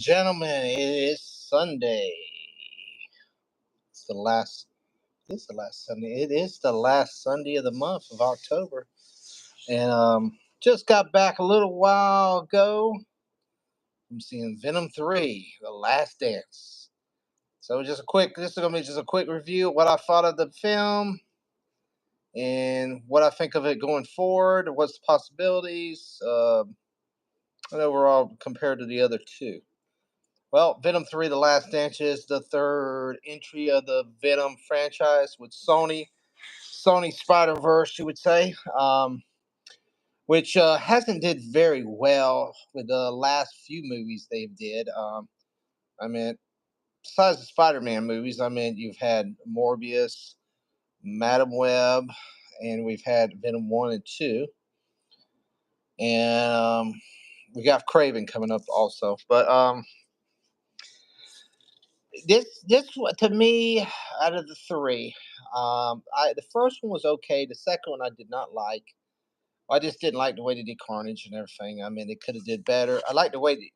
Gentlemen, it is Sunday. It's the last. It's the last Sunday. It is the last Sunday of the month of October, and just got back a little while ago from seeing Venom 3: The Last Dance. So just a quick. This is gonna be just a quick review of what I thought of the film and what I think of it going forward. What's the possibilities, and overall compared to the other two. Well, Venom 3: The Last Dance is the third entry of the Venom franchise with Sony Spider Verse, you would say, which hasn't did very well with the last few movies they've did. I mean, besides the Spider-Man movies, I mean, you've had Morbius, Madam Web, and we've had Venom 1 and 2, and we got Craven coming up also. But to me, out of the three, the first one was okay. The second one I did not like. I just didn't like the way they did Carnage and everything. I mean, they could have did better. I like the way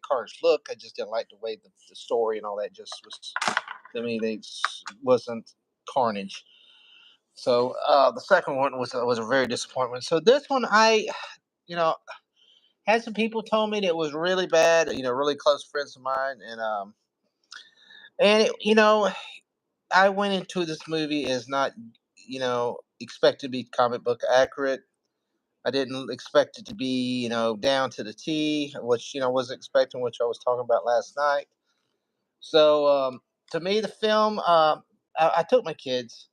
Carnage looked. I just didn't like the way the story and all that just was, to me. They wasn't Carnage. So the second one was a very disappointment. So this one, you know had some people told me that it was really bad. Really close friends of mine, and I went into this movie as not, expect to be comic book accurate. I didn't expect it to be, down to the T, which, wasn't expecting, which I was talking about last night. So, to me, the film, I took my kids.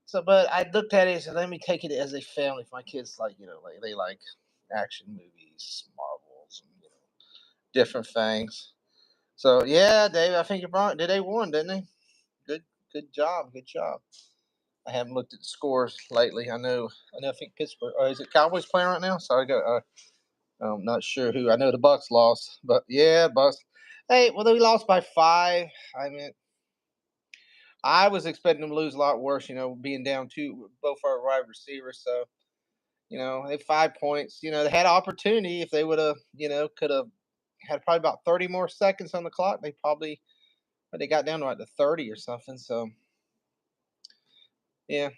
So, but I looked at it and said, let me take it as a family. If my kids like, they like action movies, Marvels, and, different things. So, yeah, Dave, I think you brought, did they won, didn't they? Good, good job, good job. I haven't looked at the scores lately. I think Pittsburgh. Is it Cowboys playing right now? Sorry, go. I'm not sure who. I know the Bucks lost, but yeah, Bucks. Hey, well, they lost by 5. I mean, I was expecting them to lose a lot worse. Being down two, both our wide receivers. So they 5 points. They had opportunity if they would have. Could have had probably about 30 more seconds on the clock. But they got down to like the 30 or something. So yeah.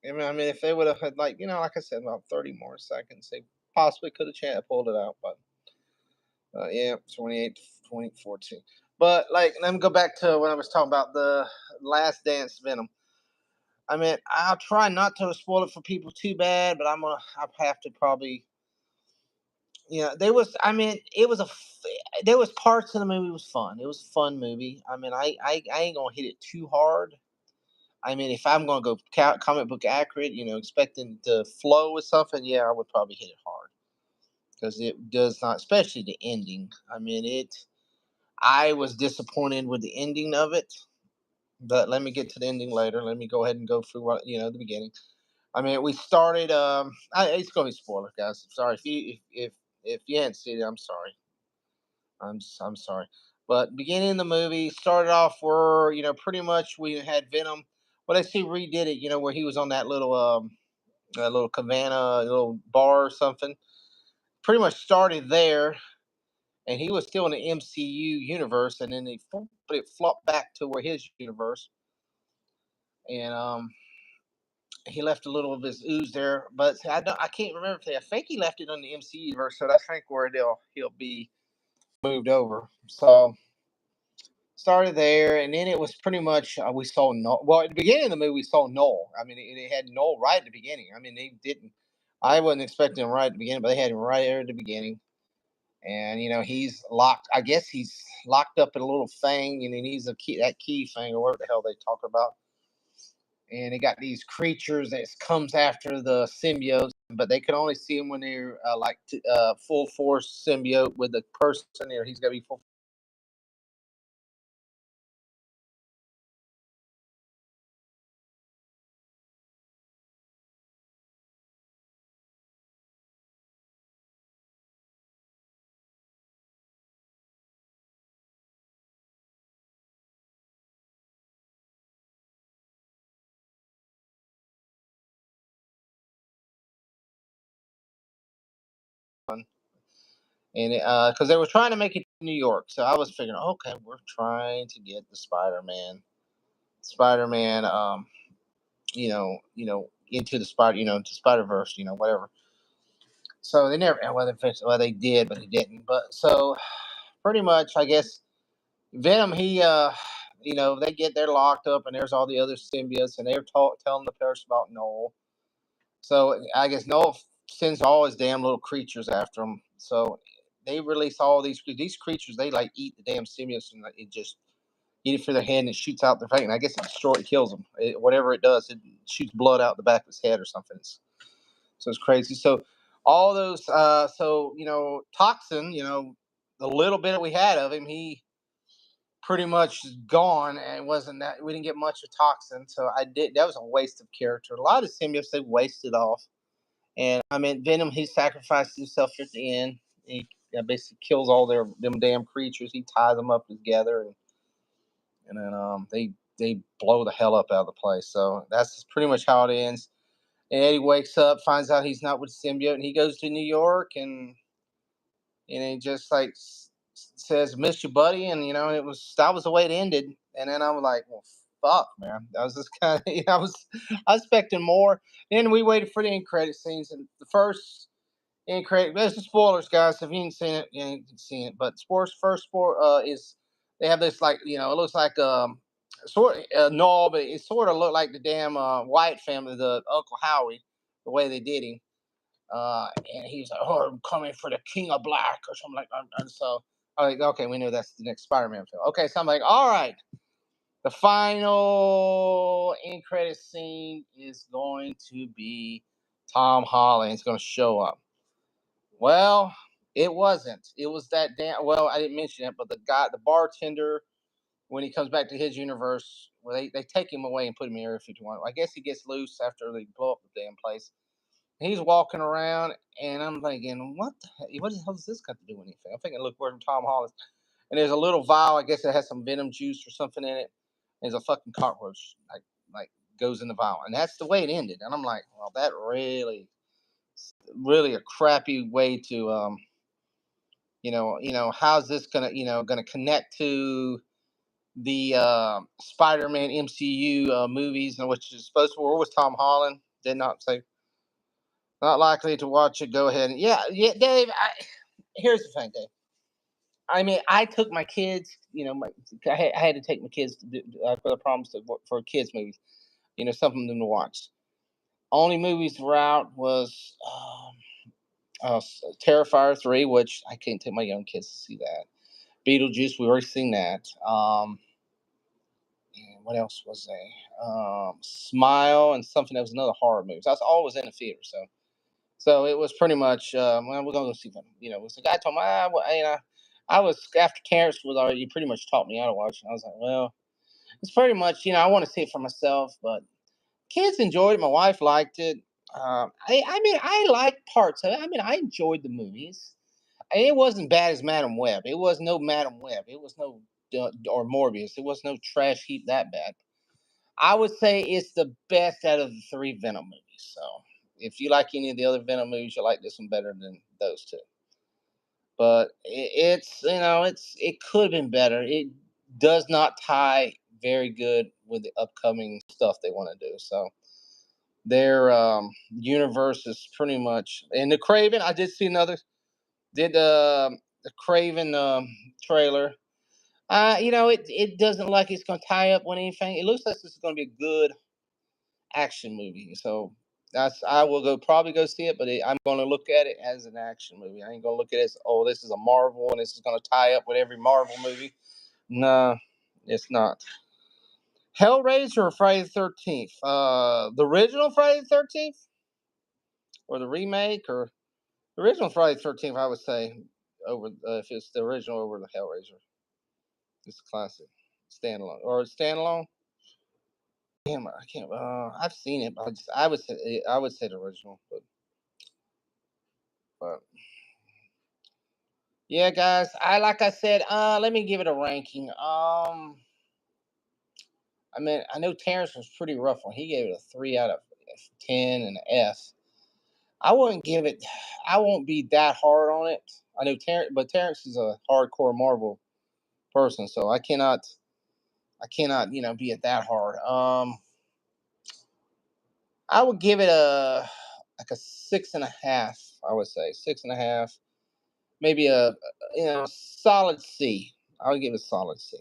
I mean, if they would have had like I said, about 30 more seconds, they possibly could have pulled it out. But yeah, 28, 2014. But let me go back to when I was talking about the Last Dance Venom. I mean, I'll try not to spoil it for people too bad, but I have to probably. There was. I mean, there was parts of the movie was fun. It was a fun movie. I mean, I ain't gonna hit it too hard. I mean, if I'm going to go comic book accurate, expecting to flow with something, yeah, I would probably hit it hard because it does not, especially the ending. I mean, I was disappointed with the ending of it, but let me get to the ending later. Let me go ahead and go through the beginning. I mean, we started. It's going to be spoiler, guys. Sorry if you hadn't seen it. I'm sorry. I'm sorry. But beginning of the movie started off where pretty much we had Venom. Well, they see redid it. Where he was on that little cabana, little bar or something. Pretty much started there, and he was still in the MCU universe, and then but it flopped back to where his universe, and he left a little of his ooze there. But I can't remember if I think he left it on the MCU universe, so that's I think where he'll be moved over. So started there, and then it was pretty much we saw Noel. Well, at the beginning of the movie, we saw Noel. I mean, it had Noel right at the beginning. I mean, they didn't. I wasn't expecting him right at the beginning, but they had him right there at the beginning. And he's locked. I guess he's locked up in a little thing, and he needs a key, that key thing, or whatever the hell they talk about. And they got these creatures that comes after the symbiotes, but they can only see them when they're full force symbiote with the person there. He's got to be full. And because they were trying to make it New York. So I was figuring, okay, we're trying to get the Spider-Man, into the Spider Verse, whatever. So they never, well, they did, but they didn't. But so pretty much, I guess Venom, they they're locked up, and there's all the other symbiotes, and they're telling the parents about Noel. So I guess Noel sends all his damn little creatures after him. So they release all these creatures. They like eat the damn symbiotes, and it just eat it through their head, and it shoots out their face. And I guess it kills them. Whatever it does, it shoots blood out the back of his head or something. So it's crazy. So all those, Toxin, the little bit we had of him, he pretty much gone, and it wasn't that we didn't get much of Toxin. So I did. That was a waste of character. A lot of symbiotes they wasted off, and I mean Venom, he sacrificed himself at the end. He basically kills all them damn creatures. He ties them up together, and then they blow the hell up out of the place. So that's pretty much how it ends. And Eddie wakes up, finds out he's not with symbiote, and he goes to New York, and he just like says, "Miss you, buddy," and that was the way it ended. And then I was like, "Well, fuck, man." That was just kind of I was expecting more. Then we waited for the end credit scenes, and the first end credit. There's the spoilers, guys. If you ain't seen it, you ain't seen it. But sports first sport is they have this like it looks like sort no, but it sort of looked like the damn White family, the Uncle Howie, the way they did him. And he's like, "Oh, I'm coming for the King of Black" or something like that. And so I'm like, okay, we know that's the next Spider-Man film. Okay, so I'm like, all right, the final end credit scene is going to be Tom Holland. It's going to show up. Well, it wasn't. It was that damn. Well, I didn't mention it, but the bartender, when he comes back to his universe, well, they take him away and put him in Area 51. I guess he gets loose after they blow up the damn place. He's walking around, and I'm thinking, what the hell does this got to do with anything? I'm thinking, look, where's Tom Holland? And there's a little vial, I guess it has some venom juice or something in it. There's a fucking cockroach, like goes in the vial, and that's the way it ended. And I'm like, well, that really a crappy way to, how's this gonna connect to the Spider-Man MCU movies, which is supposed to where was Tom Holland? Did not say not likely to watch it. Go ahead. Yeah, Dave. Here's the thing, Dave. I mean, I took my kids. I had to take my kids to for the promise for kids movies. Something them to watch. Only movies were out was Terrifier 3, which I can't take my young kids to see that. Beetlejuice, we already seen that. And what else was there? Smile and something that was another horror movie. So that's all was in the theater. So it was pretty much, well, we're gonna go see them. It was the guy told me, I was after Terrence was already pretty much taught me how to watch. And I was like, well, it's pretty much, I want to see it for myself, but kids enjoyed it. My wife liked it. I mean, I liked parts of it. I mean, I enjoyed the movies. And it wasn't bad as Madam Web. It was no Madam Web. It was no or Morbius. It was no trash heap that bad. I would say it's the best out of the three Venom movies. So if you like any of the other Venom movies, you like this one better than those two. But it could have been better. It does not tie very good with the upcoming stuff they want to do. So their universe is pretty much, and the Craven. I did see another. Did the Craven trailer. It doesn't like it's going to tie up with anything. It looks like this is going to be a good action movie. So I will probably go see it, but I'm going to look at it as an action movie. I ain't going to look at it as, oh, this is a Marvel and this is going to tie up with every Marvel movie. No, it's not. Hellraiser or Friday the 13th? The original Friday the 13th or the remake or the original Friday the 13th? I would say over if it's the original over the Hellraiser. It's classic, standalone or standalone. Damn, I can't. I've seen it. But I would say the original, but yeah, guys. Like I said. Let me give it a ranking. I mean, I know Terrence was pretty rough one. He gave it a 3 out of 10 and an F. I wouldn't give it. I won't be that hard on it. I know Terrence, but Terrence is a hardcore Marvel person, so I cannot, be it that hard. I would give it a like a 6.5. I would say 6.5, maybe a solid C. I would give it a solid C.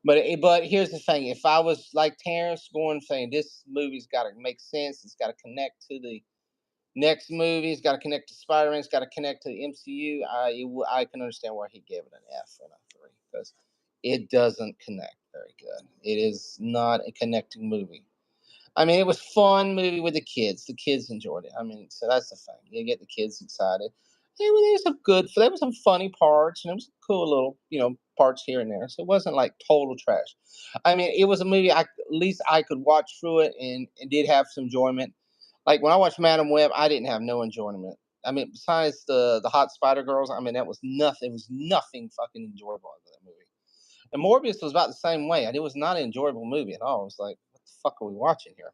But here's the thing: if I was like Terrence, going saying this movie's got to make sense, it's got to connect to the next movie, it's got to connect to Spider-Man, it's got to connect to the MCU. I can understand why he gave it an F and a 3, because it doesn't connect very good. It is not a connecting movie. I mean, it was fun movie with the kids. The kids enjoyed it. I mean, so that's the thing. You get the kids excited. There was some good. There was some funny parts, and there was some cool little, parts here and there. So it wasn't like total trash. I mean, it was a movie. At least I could watch through it and did have some enjoyment. Like when I watched Madam Web, I didn't have no enjoyment. I mean, besides the hot Spider Girls, I mean, that was nothing. It was nothing fucking enjoyable about that movie. And Morbius was about the same way. And it was not an enjoyable movie at all. It was like, what the fuck are we watching here?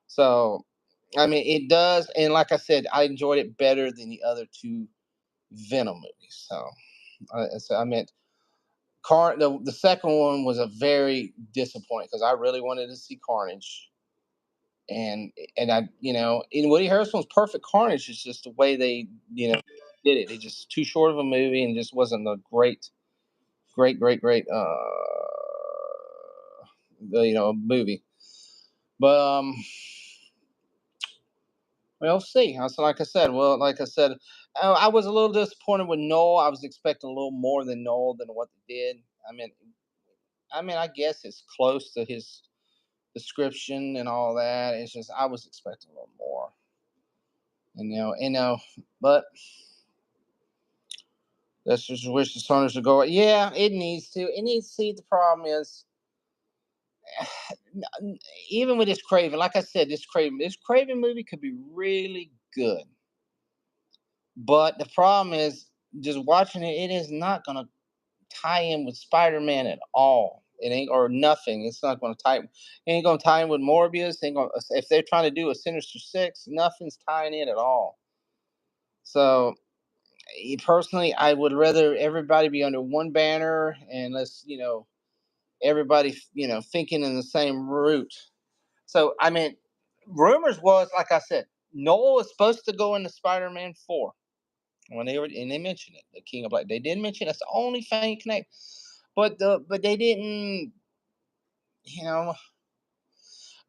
So, I mean, it does. And like I said, I enjoyed it better than the other two Venom movies. So I meant the second one was a very disappointing, because I really wanted to see Carnage. And I, in Woody Harrelson's perfect Carnage, is just the way they, did it. It just too short of a movie, and just wasn't a great movie. But we'll see. So like I said, I was a little disappointed with Noel. I was expecting a little more than Noel than what they did. I mean, I guess it's close to his description and all that. It's just I was expecting a little more. But let's just wish the Sounders to go. Yeah, it needs to. It needs to see. The problem is, even with this Craven, like I said, this Craven movie could be really good. But the problem is, just watching it, it is not gonna tie in with Spider-Man at all. It ain't, or nothing. It's not gonna tie. It ain't gonna tie in with Morbius. Ain't gonna, if they're trying to do a Sinister Six, nothing's tying in at all. So personally, I would rather everybody be under one banner, and let's, everybody, thinking in the same route. So I mean, rumors was, like I said, Noel is supposed to go into Spider-Man 4. When they mentioned it, the King of Black, they did mention that's the only thing connect, but they didn't, you know.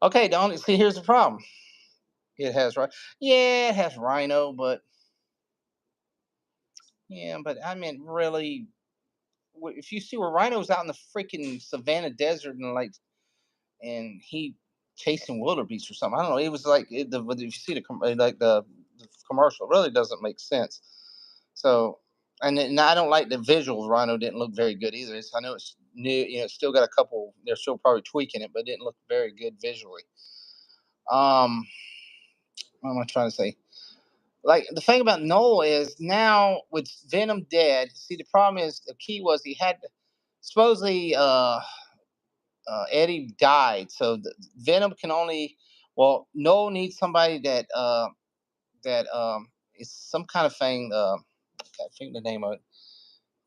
Okay, the only see here's the problem. It has right, yeah, it has Rhino, but yeah, but I mean, really, if you see where Rhino's out in the freaking savannah desert, and like, and he chasing wildebeest or something, I don't know. It was like if you see the commercial, it really doesn't make sense. So, and I don't like the visuals. Rhino didn't look very good either. I know it's new. It's still got a couple. They're still probably tweaking it, but it didn't look very good visually. Um, what am I trying to say? Like, the thing about Noel is, now with Venom dead. See, the problem is, the key was he had supposedly Eddie died, so Venom can only. Well, Noel needs somebody that is some kind of thing. I can't think the name of it,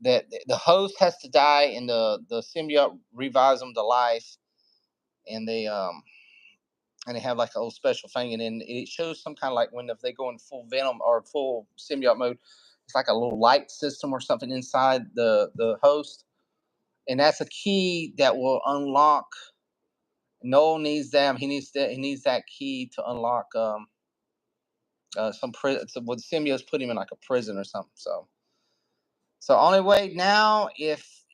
that the host has to die, and the symbiote revives them to life, and they have like a little special thing, and then it shows some kind of, like, when if they go in full Venom or full symbiote mode, it's like a little light system or something inside the host, and that's a key that will unlock. Noel needs them. He needs that key to unlock some prison. So what symbiotes put him in, like a prison or something. So only way now, if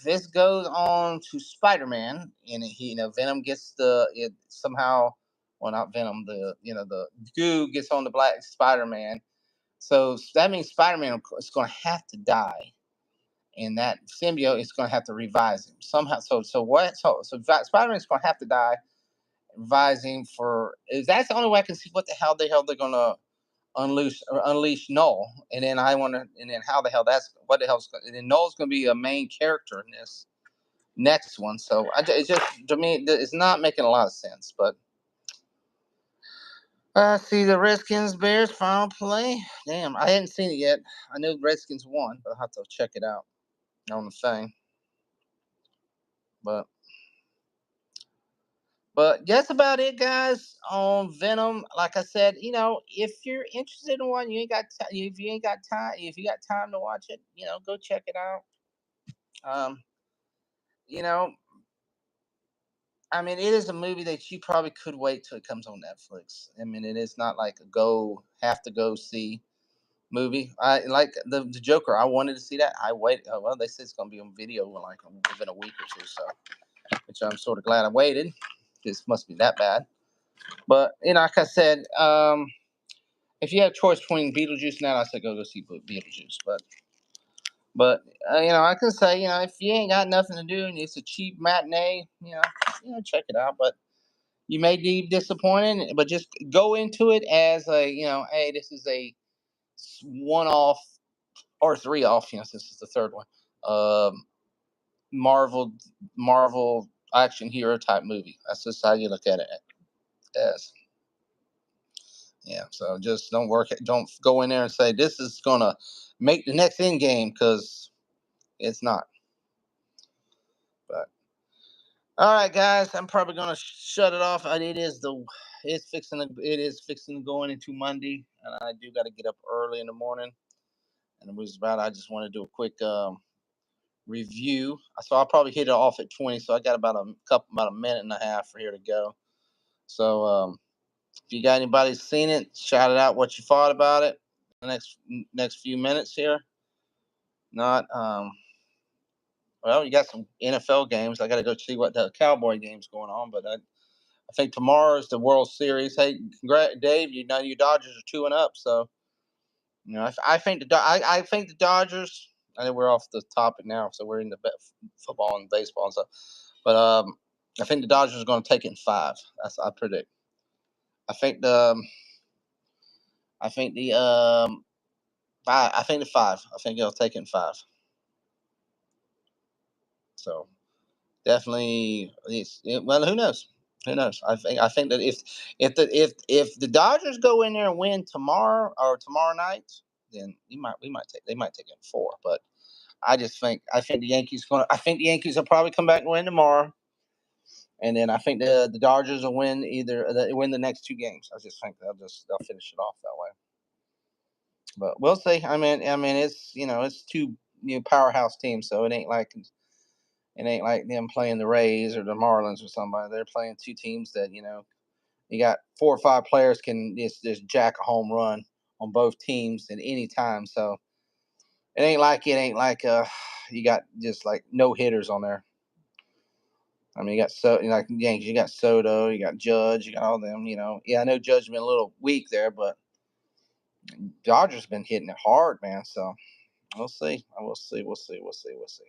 this goes on to Spider-Man, and he, Venom gets somehow, well, not Venom, the goo gets on the Black Spider-Man. So that means Spider-Man is going to have to die, and that symbiote is going to have to revise him somehow. So what? So Spider-Man is going to have to die, revise him for. Is that's the only way I can see what the hell they're going to unleash Null, and then I wonder, and then how the hell what the hell's, and then Null's going to be a main character in this next one. So it's just, to me, it's not making a lot of sense. But See the Redskins Bears final play. Damn, I hadn't seen it yet. I know the Redskins won, but I'll have to check it out on the thing. But that's about it, guys. On Venom, like I said, if you're interested in one, if you ain't got time, if you got time to watch it, go check it out. Um, you know, I mean, it is a movie that you probably could wait till it comes on Netflix. I mean, it is not like a have to go see movie. I like the Joker. I wanted to see that. I waited. Oh, well, they said it's gonna be on video in like within a week or two, so which I'm sort of glad I waited. This must be that bad. But like I said, if you have a choice between Beetlejuice and that, I said go see Beetlejuice. But I can say if you ain't got nothing to do and it's a cheap matinee, check it out. But you may be disappointed, but just go into it as hey, this is a one off or three off. This is the third one. Um, Marvel Marvel action hero type movie. That's just how you look at it as. Yeah, so just don't go in there and say this is gonna make the next end game because it's not. But all right, guys, I'm probably gonna shut it off. It is fixing to going into Monday, and I do got to get up early in the morning. And it was about I just want to do a quick review. So I'll probably hit it off at 20. So I got about a minute and a half for here to go. So if you got anybody seen it, shout it out what you thought about it. The next few minutes here. Not well, you got some NFL games. I got to go see what the Cowboy game's going on, but I think tomorrow is the World Series. Hey, congrats, Dave. Your Dodgers are 2-up. So I think I think the Dodgers. I know we're off the topic now, so we're in the football and baseball and stuff. But I think the Dodgers are going to take it in 5. I predict. I think the I think the 5. I think the 5. I think they'll take it in 5. So definitely, well, who knows? Who knows? I think that if the Dodgers go in there and win tomorrow or tomorrow night, then they might take it in 4. But I think the Yankees will probably come back and win tomorrow, and then I think the Dodgers will win the next 2 games. I just think they'll finish it off that way. But we'll see. I mean, it's 2 powerhouse teams, so it ain't like them playing the Rays or the Marlins or somebody. They're playing 2 teams that you got 4 or 5 players can just jack a home run on both teams at any time. So it ain't like you got just like no hitters on there. I mean, like Yankees, you got Soto, you got Judge, you got all them. Yeah, I know Judge been a little weak there, but Dodgers been hitting it hard, man. So we'll see. I will see. We'll see. We'll see. We'll see.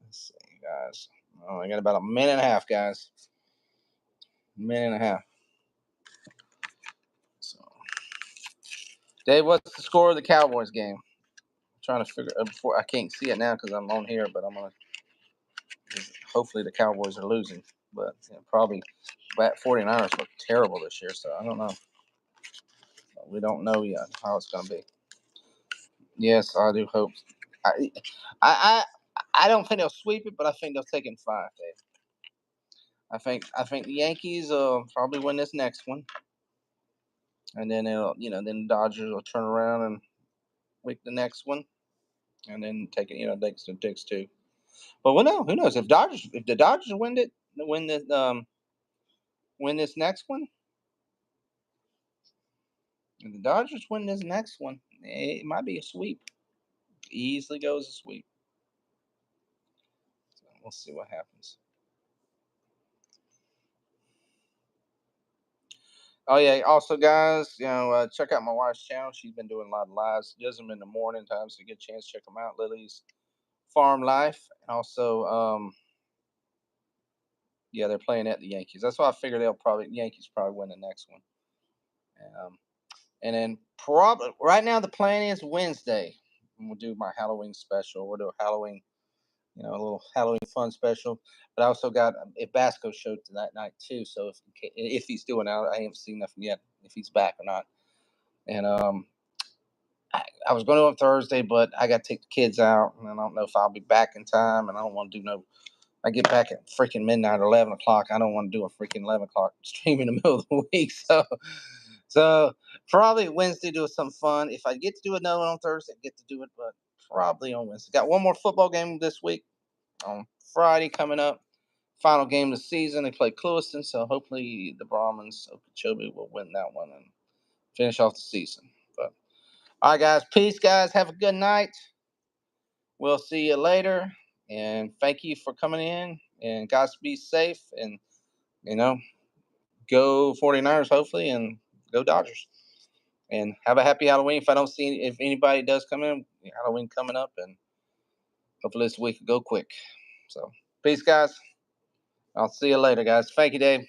Let's see, guys. Oh, I got about a minute and a half, guys. Minute and a half. So, Dave, what's the score of the Cowboys game? I'm trying to figure before I can't see it now because I'm on here, but I'm gonna. Hopefully, the Cowboys are losing, but probably. But 49ers look terrible this year, so I don't know. We don't know yet how it's gonna be. Yes, I do hope. I, I, I don't think they'll sweep it, but I think they'll take it in 5, Dave. I think the Yankees will probably win this next one, and then then the Dodgers will turn around and win the next one, and then take it. Takes 2. But who knows if the Dodgers win this next one, if the Dodgers win this next one, it might be a sweep. Easily goes a sweep. So we'll see what happens. Oh yeah. Also, guys, check out my wife's channel. She's been doing a lot of lives. She does them in the morning times, so you get a chance to check them out. Lily's Farm Life, and also, yeah, they're playing at the Yankees. That's why I figure Yankees probably win the next one. Um, and then probably right now the plan is Wednesday. We'll do my Halloween special. We'll do a Halloween a little Halloween fun special. But I also got a Basco show that night too. So if he's doing out, I haven't seen nothing yet if he's back or not. And I was going to on Thursday, but I got to take the kids out, and I don't know if I'll be back in time. And I don't want to do no. I get back at freaking midnight or 11 o'clock. I don't want to do a freaking 11 o'clock stream in the middle of the week. So probably Wednesday do something fun. If I get to do another one on Thursday, I get to do it, but probably on Wednesday. Got one more football game this week on Friday coming up. Final game of the season. They play Clewiston, so hopefully the Brahmins Okeechobee will win that one and finish off the season. But all right, guys. Peace, guys. Have a good night. We'll see you later. And thank you for coming in. And guys, be safe. And, go 49ers, hopefully, and go Dodgers. And have a happy Halloween. If anybody does come in, Halloween coming up. And hopefully this week will go quick. So, peace, guys. I'll see you later, guys. Thank you, Dave.